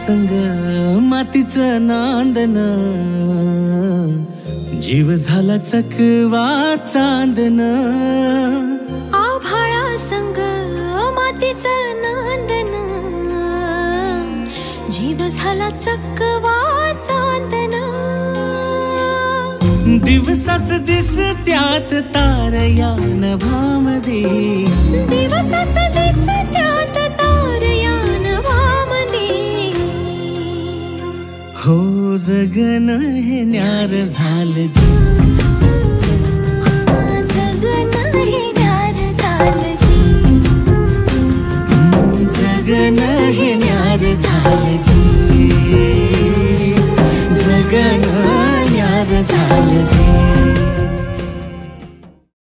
संग मातीचं नांदन, जीव झाला चकवा चांदन. आभाळा संग मातीचं नांदन, जीव झाला चकवा चांदन. दिवसाच दिसत्यात तार या नभामध्ये, दिवसाच दिसत्यात तार या नभामध्ये. हो जगन हे न्यार झालं.